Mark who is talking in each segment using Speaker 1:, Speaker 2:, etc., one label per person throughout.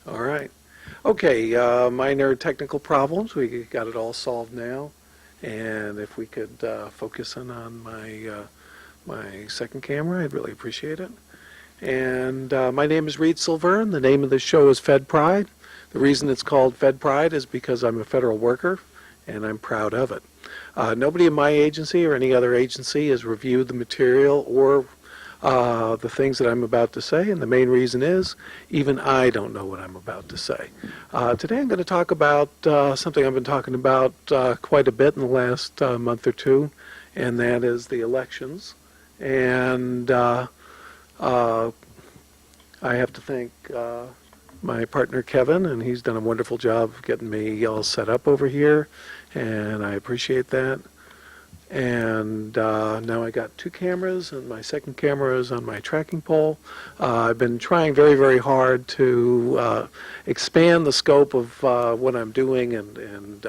Speaker 1: All right. Okay, minor technical problems. We got it all solved now. And if we could focus in on my second camera, I'd really appreciate it. And my name is Reed Silverne. The name of the show is Fed Pride. The reason it's called Fed Pride is because I'm a federal worker, and I'm proud of it. Nobody in my agency or any other agency has reviewed the material or the things that I'm about to say, and the main reason is even I don't know what I'm about to say. Today I'm going to talk about something I've been talking about quite a bit in the last month or two, and that is the elections. And I have to thank my partner Kevin, and he's done a wonderful job of getting me all set up over here, and I appreciate that. And now I got two cameras, and my second camera is on my tracking pole. I've been trying very, very hard to expand the scope of what I'm doing and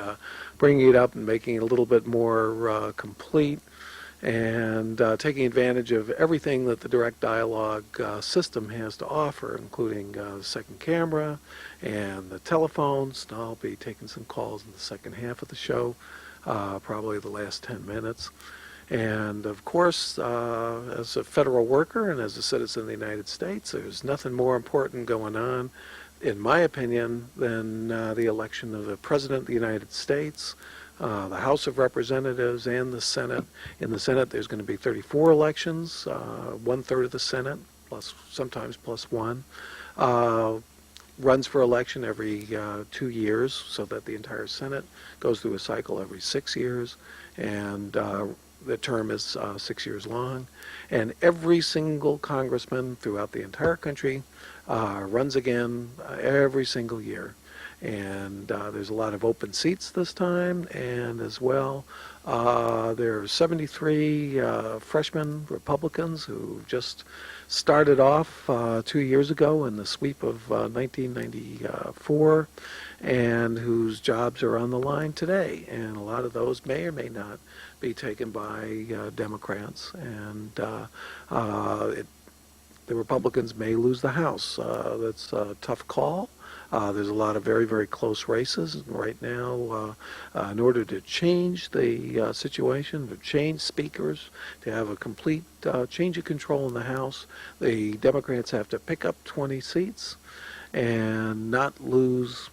Speaker 1: bringing it up and making it a little bit more complete, and taking advantage of everything that the direct dialogue system has to offer, including the second camera and the telephones. And I'll be taking some calls in the second half of the show. Probably the last 10 minutes. And of course, as a federal worker and as a citizen of the United States, there's nothing more important going on, in my opinion, than the election of the President of the United States, the House of Representatives, and the Senate. In the Senate, there's going to be 34 elections, one-third of the Senate, plus sometimes plus one. Runs for election every 2 years, so that the entire Senate goes through a cycle every 6 years, and the term is 6 years long. And every single congressman throughout the entire country runs again every single year. And there's a lot of open seats this time, and as well, there are 73 freshman Republicans who just started off 2 years ago in the sweep of 1994, and whose jobs are on the line today. And a lot of those may or may not be taken by Democrats, and the Republicans may lose the House. That's a tough call. There's a lot of very, very close races right now. In order to change the situation, to change speakers, to have a complete change of control in the House, the Democrats have to pick up 20 seats and not lose,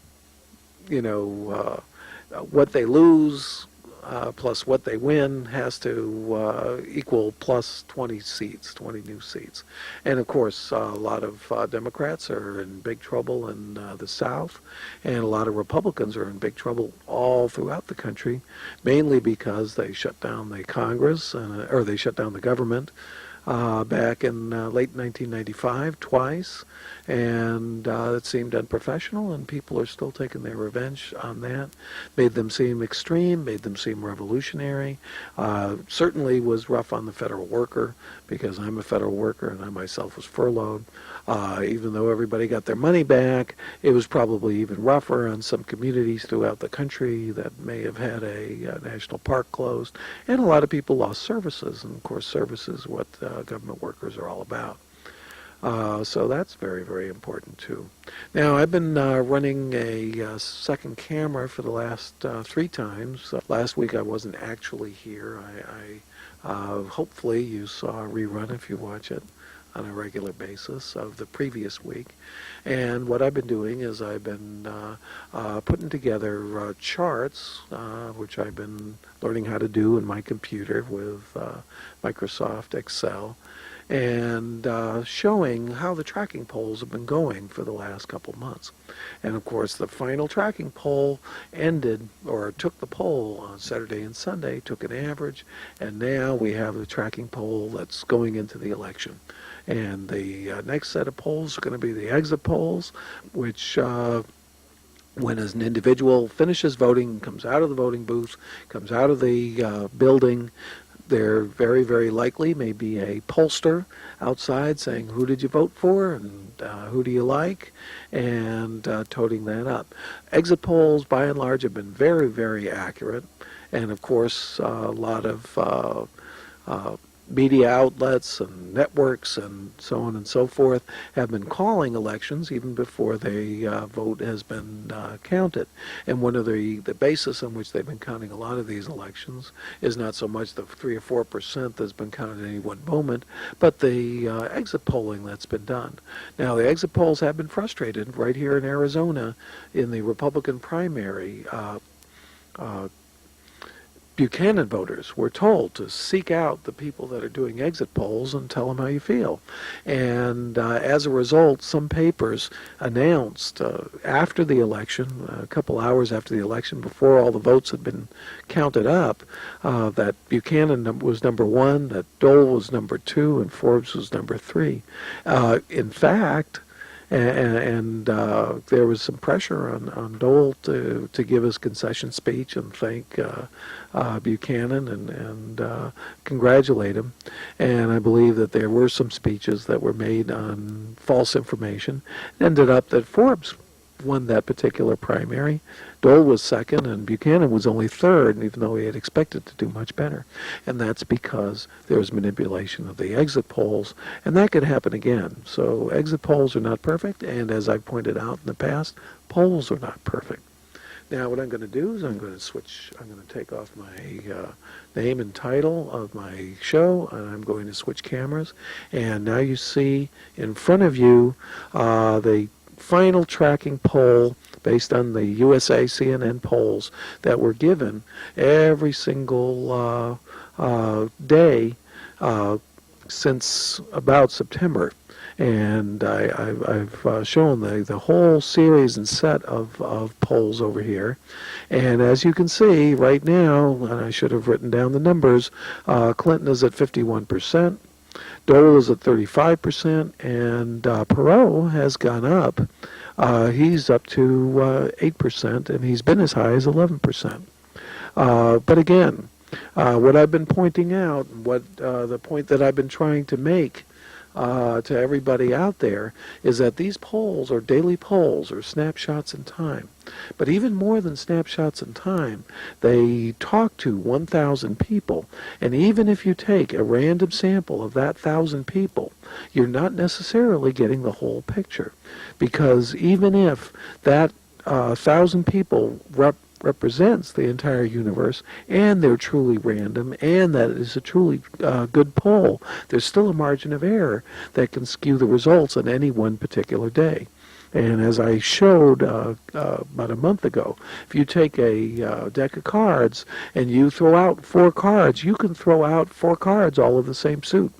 Speaker 1: what they lose plus what they win has to equal plus 20 seats, 20 new seats. And of course, a lot of Democrats are in big trouble in the South, and a lot of Republicans are in big trouble all throughout the country, mainly because they shut down the Congress, or they shut down the government back in late 1995 twice, and it seemed unprofessional, and people are still taking their revenge on that. Made them seem extreme, made them seem revolutionary. Certainly was rough on the federal worker, because I'm a federal worker and I myself was furloughed. Even though everybody got their money back, it was probably even rougher on some communities throughout the country that may have had a national park closed, and a lot of people lost services, and of course services what government workers are all about. So that's very, very important too. Now, I've been running a second camera for the last 3 times. Last week I wasn't actually here. Hopefully you saw a rerun if you watch it on a regular basis of the previous week. And what I've been doing is I've been putting together charts, which I've been learning how to do in my computer with Microsoft Excel, and showing how the tracking polls have been going for the last couple months. And of course, the final tracking poll ended, or took the poll on Saturday and Sunday, took an average, and now we have the tracking poll that's going into the election. And the next set of polls are going to be the exit polls, which when as an individual finishes voting, comes out of the voting booth, comes out of the building, there very, very likely may be a pollster outside saying, who did you vote for, and who do you like, and toting that up. Exit polls, by and large, have been very, very accurate, and of course, a lot of media outlets and networks and so on and so forth have been calling elections even before the vote has been counted. And one of the basis on which they've been counting a lot of these elections is not so much the 3 or 4% that's been counted at any one moment, but the exit polling that's been done. Now, the exit polls have been frustrated right here in Arizona in the Republican primary. Buchanan voters were told to seek out the people that are doing exit polls and tell them how you feel. And as a result, some papers announced after the election, a couple hours after the election, before all the votes had been counted up, that Buchanan was number 1, that Dole was number 2, and Forbes was number 3. In fact, and there was some pressure on Dole to give his concession speech and thank Buchanan and congratulate him. And I believe that there were some speeches that were made on false information. It ended up that Forbes won that particular primary. Dole was second, and Buchanan was only third, even though he had expected to do much better. And that's because there was manipulation of the exit polls, and that could happen again. So exit polls are not perfect, and as I've pointed out in the past, polls are not perfect. Now what I'm going to do is I'm going to take off my name and title of my show, and I'm going to switch cameras. And now you see in front of you the final tracking poll based on the USA CNN polls that were given every single day since about September. And I've shown the whole series and set of polls over here. And as you can see right now, and I should have written down the numbers, Clinton is at 51%. Dole is at 35%, and Perot has gone up. He's up to 8%, and he's been as high as 11%. But again, what I've been pointing out, the point that I've been trying to make to everybody out there is that these polls are daily polls or snapshots in time. But even more than snapshots in time, they talk to 1,000 people. And even if you take a random sample of that 1,000 people, you're not necessarily getting the whole picture. Because even if that 1,000 people represents the entire universe, and they're truly random, and that is a truly good poll, there's still a margin of error that can skew the results on any one particular day. And as I showed about a month ago, if you take a deck of cards and you throw out 4 cards, you can throw out 4 cards all of the same suit.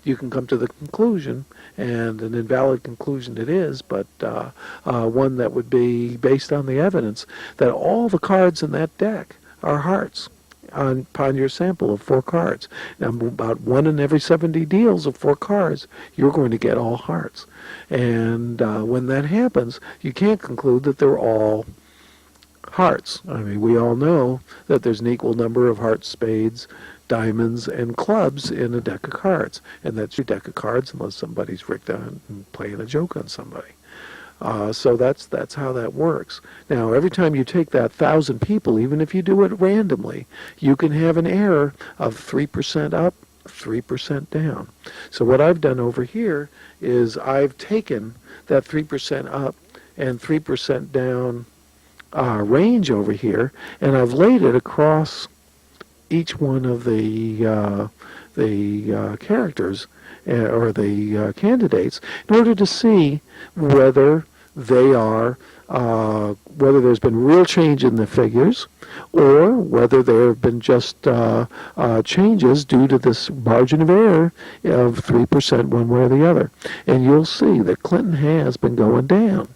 Speaker 1: You can come to the conclusion, and an invalid conclusion it is, but one that would be based on the evidence, that all the cards in that deck are hearts upon your sample of 4 cards. Now, about 1 in every 70 deals of 4 cards, you're going to get all hearts. And when that happens, you can't conclude that they're all hearts. I mean, we all know that there's an equal number of hearts, spades, diamonds, and clubs in a deck of cards. And that's your deck of cards unless somebody's rigged on and playing a joke on somebody. So that's how that works. Now, every time you take that 1,000 people, even if you do it randomly, you can have an error of 3% up, 3% down. So what I've done over here is I've taken that 3% up and 3% down range over here, and I've laid it across each one of the characters or the candidates in order to see whether they are whether there's been real change in the figures or whether there have been just changes due to this margin of error of 3% one way or the other. And you'll see that Clinton has been going down,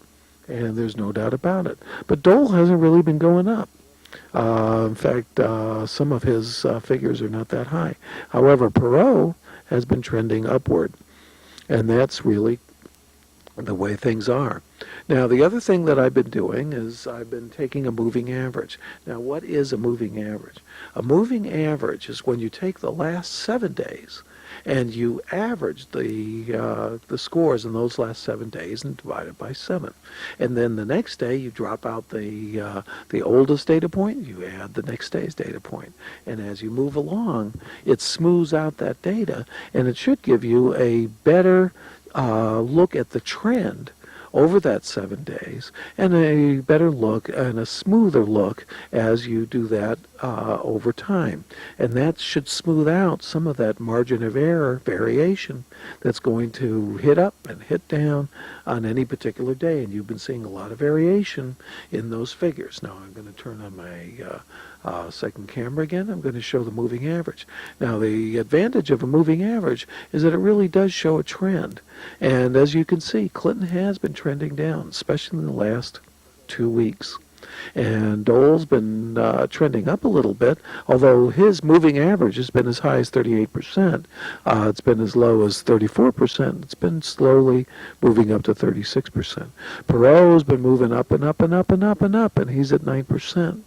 Speaker 1: and there's no doubt about it. But Dole hasn't really been going up. In fact, some of his figures are not that high. However, Perot has been trending upward, and that's really the way things are. Now, the other thing that I've been doing is I've been taking a moving average. Now, what is a moving average? A moving average is when you take the last 7 days and you average the scores in those last 7 days and divide it by 7. And then the next day you drop out the oldest data point, you add the next day's data point. And as you move along, it smooths out that data, and it should give you a better look at the trend over that 7 days, and a better look and a smoother look as you do that over time. And that should smooth out some of that margin of error variation that's going to hit up and hit down on any particular day. And you've been seeing a lot of variation in those figures. Now I'm going to turn on my second camera again. I'm going to show the moving average. Now the advantage of a moving average is that it really does show a trend. And as you can see, Clinton has been trending down, especially in the last 2 weeks. And Dole's been trending up a little bit, although his moving average has been as high as 38%. It's been as low as 34%. It's been slowly moving up to 36%. Perot's been moving up and up and up and up and up, and he's at 9%.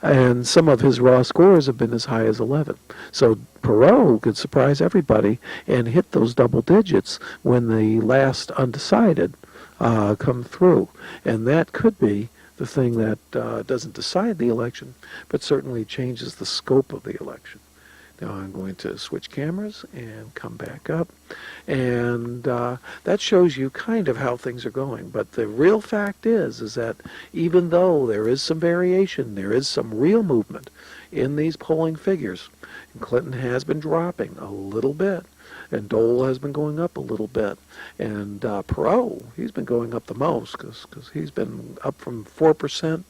Speaker 1: And some of his raw scores have been as high as 11. So Perot could surprise everybody and hit those double digits when the last undecided come through. And that could be the thing that doesn't decide the election, but certainly changes the scope of the election. Now I'm going to switch cameras and come back up. And that shows you kind of how things are going. But the real fact is that even though there is some variation, there is some real movement in these polling figures. And Clinton has been dropping a little bit, and Dole has been going up a little bit. And Perot, he's been going up the most because he's been up from 4%.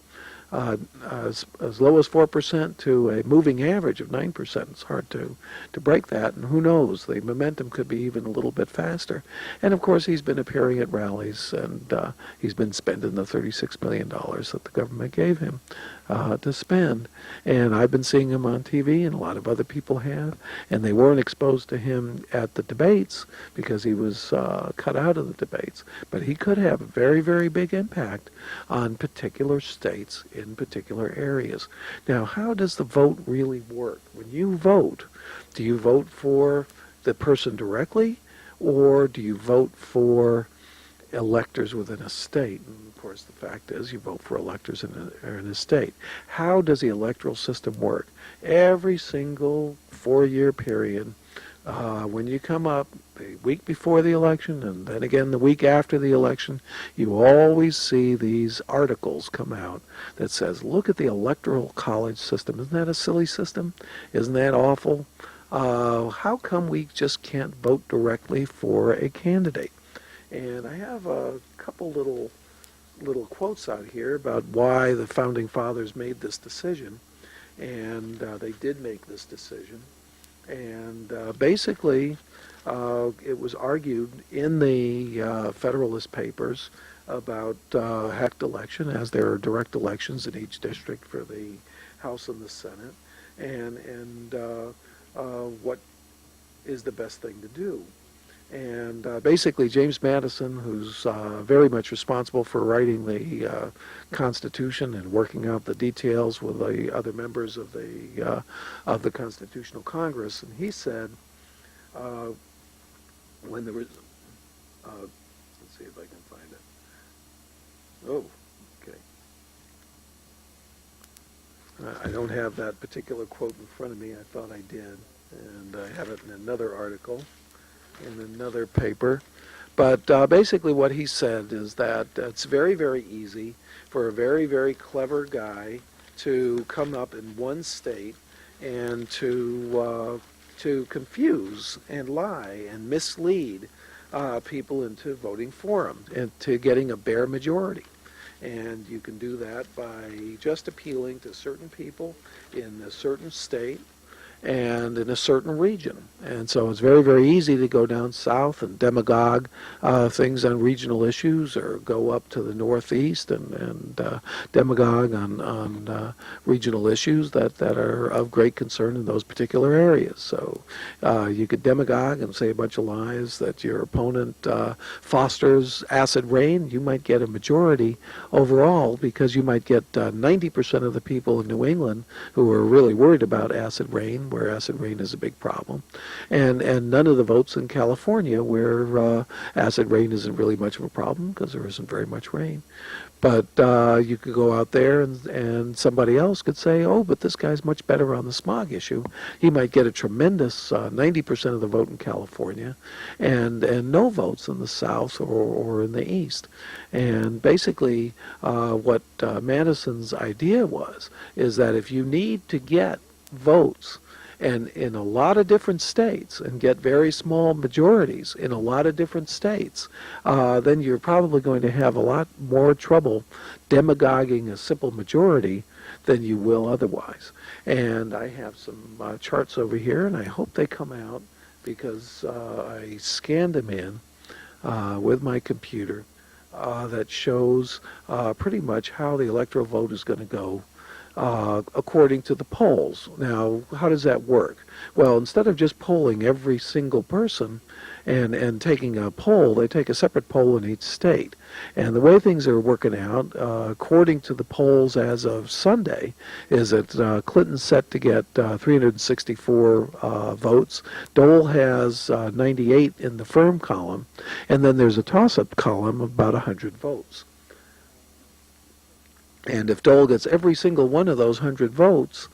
Speaker 1: As low as 4% to a moving average of 9%. It's hard to break that, and who knows, the momentum could be even a little bit faster. And of course he's been appearing at rallies, and he's been spending the $36 million that the government gave him to spend. And I've been seeing him on TV, and a lot of other people have, and they weren't exposed to him at the debates because he was cut out of the debates. But he could have a very, very big impact on particular states in particular areas. Now, how does the vote really work? When you vote, do you vote for the person directly, or do you vote for electors within a state? And of course, the fact is you vote for electors in a state. How does the electoral system work? Every single 4-year period, when you come up the week before the election and then again the week after the election, you always see these articles come out that says, look at the electoral college system. Isn't that a silly system? Isn't that awful? How come we just can't vote directly for a candidate? And I have a couple little quotes out here about why the Founding Fathers made this decision. And they did make this decision. And basically, it was argued in the Federalist Papers about Hecht election, as there are direct elections in each district for the House and the Senate, and what is the best thing to do. And basically, James Madison, who's very much responsible for writing the Constitution and working out the details with the other members of the Constitutional Congress, and he said, when there was, let's see if I can find it. Oh, okay. I don't have that particular quote in front of me. I thought I did, and I have it in another article, in another paper. But basically what he said is that it's very, very easy for a very, very clever guy to come up in one state and to confuse and lie and mislead people into voting for him and to getting a bare majority. And you can do that by just appealing to certain people in a certain state and in a certain region. And so it's very, very easy to go down south and demagogue things on regional issues, or go up to the northeast and demagogue on regional issues that are of great concern in those particular areas. So you could demagogue and say a bunch of lies that your opponent fosters acid rain. You might get a majority overall, because you might get 90% of the people in New England who are really worried about acid rain Washington, where acid rain is a big problem, and none of the votes in California, where acid rain isn't really much of a problem because there isn't very much rain. But you could go out there and somebody else could say, oh, but this guy's much better on the smog issue. He might get a tremendous 90% of the vote in California and no votes in the South or in the East. And basically what Madison's idea is that if you need to get votes and in a lot of different states and get very small majorities in a lot of different states, then you're probably going to have a lot more trouble demagoguing a simple majority than you will otherwise. And I have some charts over here, and I hope they come out because I scanned them in with my computer that shows pretty much how the electoral vote is going to go according to the polls. Now, how does that work? Well, instead of just polling every single person and taking a poll, they take a separate poll in each state. And the way things are working out, according to the polls as of Sunday, is that Clinton's set to get 364 votes. Dole has 98 in the firm column, and then there's a toss-up column of about 100 votes. And if Dole gets every single one of those 100 votes,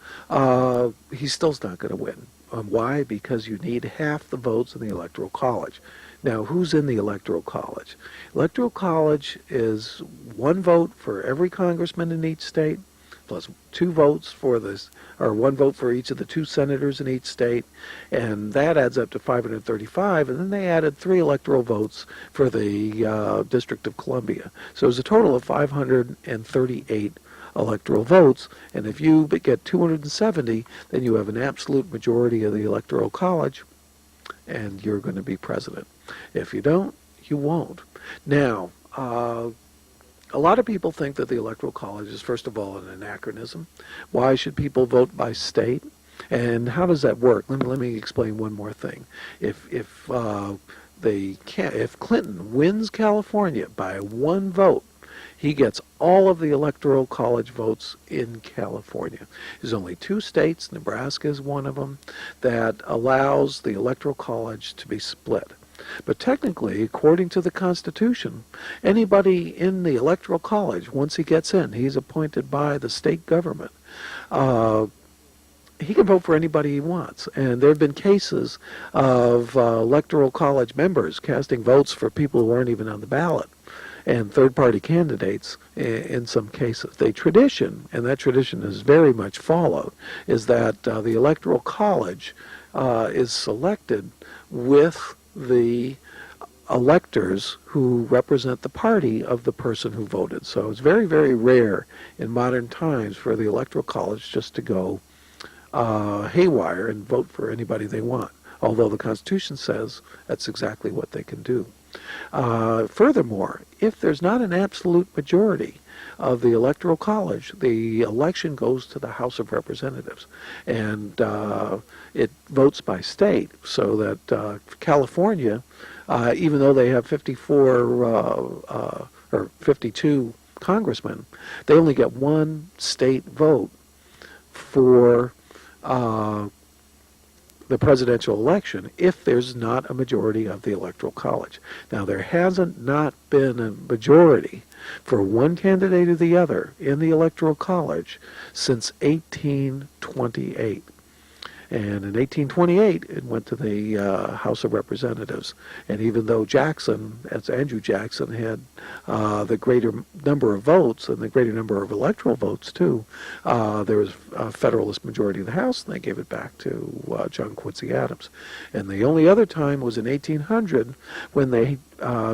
Speaker 1: he still's not going to win. Why? Because you need half the votes in the Electoral College. Now, who's in the Electoral College? Electoral College is one vote for every congressman in each state, plus two votes for this, or one vote for each of the two senators in each state, and that adds up to 535, and then they added 3 electoral votes for the District of Columbia. So it's a total of 538 electoral votes, and if you get 270, then you have an absolute majority of the Electoral College, and you're going to be president. If you don't, you won't. Now, a lot of people think that the Electoral College is, first of all, an anachronism. Why should people vote by state? And how does that work? Let me explain one more thing. If Clinton wins California by one vote, he gets all of the Electoral College votes in California. There's only 2 states, Nebraska is one of them, that allows the Electoral College to be split. But technically, according to the Constitution, anybody in the Electoral College, once he gets in, he's appointed by the state government, he can vote for anybody he wants. And there have been cases of Electoral College members casting votes for people who aren't even on the ballot, and third-party candidates in some cases. The tradition, and that tradition is very much followed, is that the Electoral College is selected with the electors who represent the party of the person who voted. So it's very, very rare in modern times for the Electoral College just to go haywire and vote for anybody they want, although the Constitution says that's exactly what they can do. Furthermore, if there's not an absolute majority of the Electoral College, the election goes to the House of Representatives, and it votes by state, so that California, even though they have 54 or 52 congressmen, they only get one state vote for the presidential election if there's not a majority of the Electoral College. Now, there hasn't not been a majority for one candidate or the other in the Electoral College since 1828. And in 1828, it went to the House of Representatives. And even though Jackson, as Andrew Jackson, had the greater number of votes and the greater number of electoral votes, too, there was a Federalist majority in the House, and they gave it back to John Quincy Adams. And the only other time was in 1800, when they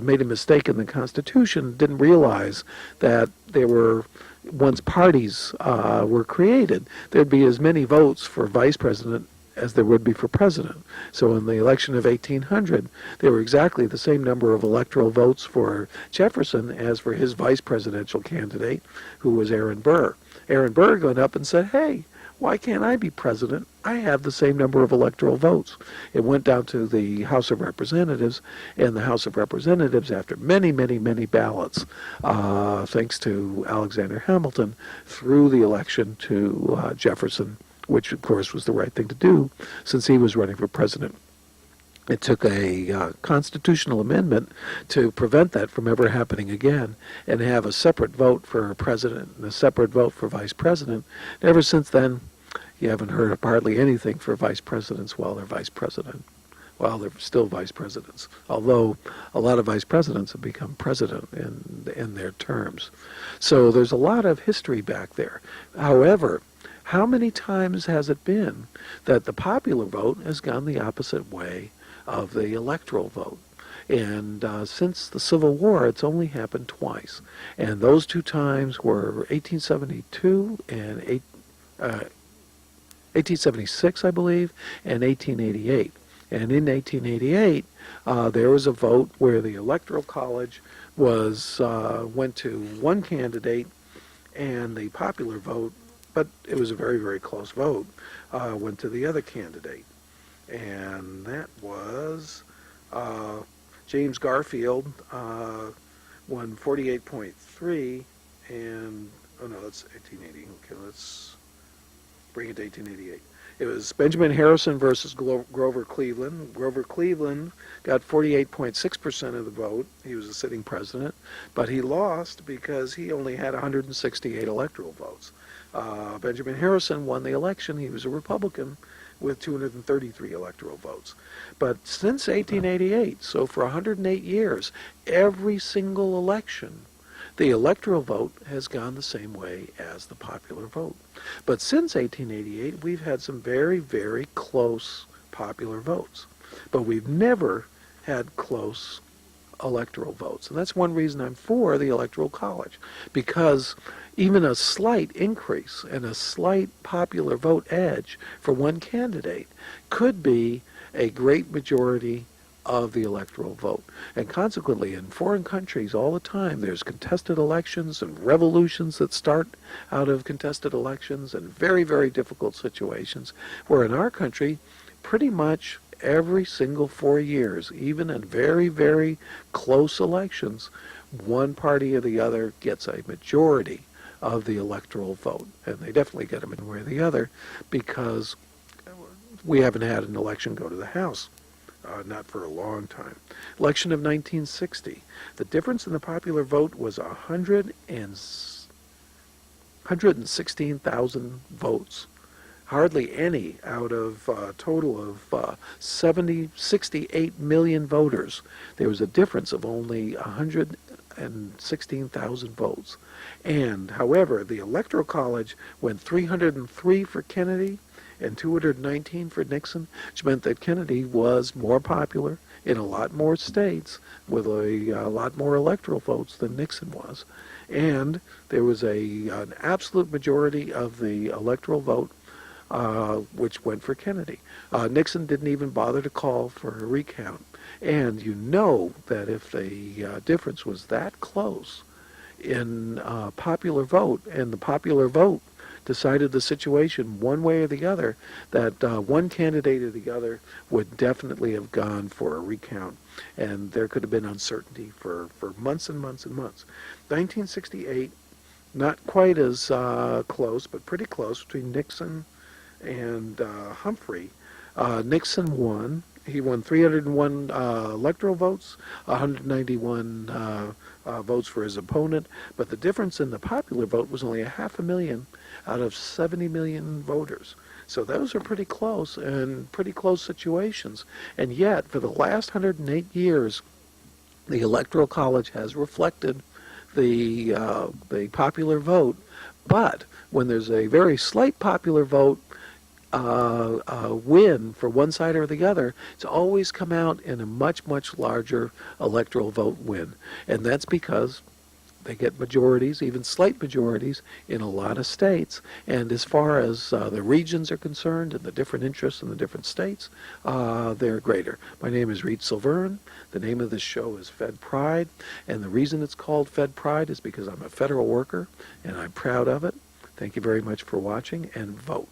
Speaker 1: made a mistake in the Constitution, didn't realize that there were, once parties were created, there'd be as many votes for vice president as there would be for president. So in the election of 1800, there were exactly the same number of electoral votes for Jefferson as for his vice presidential candidate, who was Aaron Burr. Aaron Burr went up and said, hey, why can't I be president? I have the same number of electoral votes. It went down to the House of Representatives, and the House of Representatives, after many, many, many ballots, thanks to Alexander Hamilton, threw the election to Jefferson which of course was the right thing to do since he was running for president. It took a constitutional amendment to prevent that from ever happening again and have a separate vote for president and a separate vote for vice president. And ever since then, you haven't heard of hardly anything for vice presidents while they're vice president. Well, they're still vice presidents, although a lot of vice presidents have become president in their terms. So there's a lot of history back there. However, how many times has it been that the popular vote has gone the opposite way of the electoral vote? And since the Civil War, it's only happened twice. And those two times were 1872 and 1876, I believe, and 1888. And in 1888, there was a vote where the Electoral College went to one candidate, and the popular vote, but it was a very, very close vote, went to the other candidate. And that was James Garfield won 48.3, and, oh no, that's 1880. Okay, let's bring it to 1888. It was Benjamin Harrison versus Grover Cleveland. Grover Cleveland got 48.6% of the vote. He was a sitting president, but he lost because he only had 168 electoral votes. Benjamin Harrison won the election. He was a Republican with 233 electoral votes. But since 1888, so for 108 years, every single election, the electoral vote has gone the same way as the popular vote. But since 1888, we've had some very, very close popular votes. But we've never had close electoral votes. And that's one reason I'm for the Electoral College, because even a slight increase and a slight popular vote edge for one candidate could be a great majority of the electoral vote. And consequently, in foreign countries all the time, there's contested elections and revolutions that start out of contested elections and very, very difficult situations, where in our country, pretty much every single 4 years, even in very, very close elections, one party or the other gets a majority of the electoral vote. And they definitely get them one way or the other, because we haven't had an election go to the House. Not for a long time. Election of 1960. The difference in the popular vote was 116,000 votes. Hardly any out of a total of 68 million voters. There was a difference of only 116,000 votes. And, however, the Electoral College went 303 for Kennedy and 219 for Nixon, which meant that Kennedy was more popular in a lot more states with a lot more electoral votes than Nixon was. And there was an absolute majority of the electoral vote which went for Kennedy. Nixon didn't even bother to call for a recount. And you know that if the difference was that close in popular vote, and the popular vote decided the situation one way or the other, that one candidate or the other would definitely have gone for a recount. And there could have been uncertainty for months and months and months. 1968, not quite as close, but pretty close, between Nixon and Humphrey. Nixon won. He won 301 electoral votes, 191 votes for his opponent, but the difference in the popular vote was only 500,000 out of 70 million voters. So those are pretty close and pretty close situations. And yet, for the last 108 years, the Electoral College has reflected the popular vote. But when there's a very slight popular vote win for one side or the other, it's always come out in a much, much larger electoral vote win. And that's because they get majorities, even slight majorities, in a lot of states. And as far as the regions are concerned and the different interests in the different states, they're greater. My name is Reed Silverne. The name of this show is Fed Pride. And the reason it's called Fed Pride is because I'm a federal worker, and I'm proud of it. Thank you very much for watching, and vote.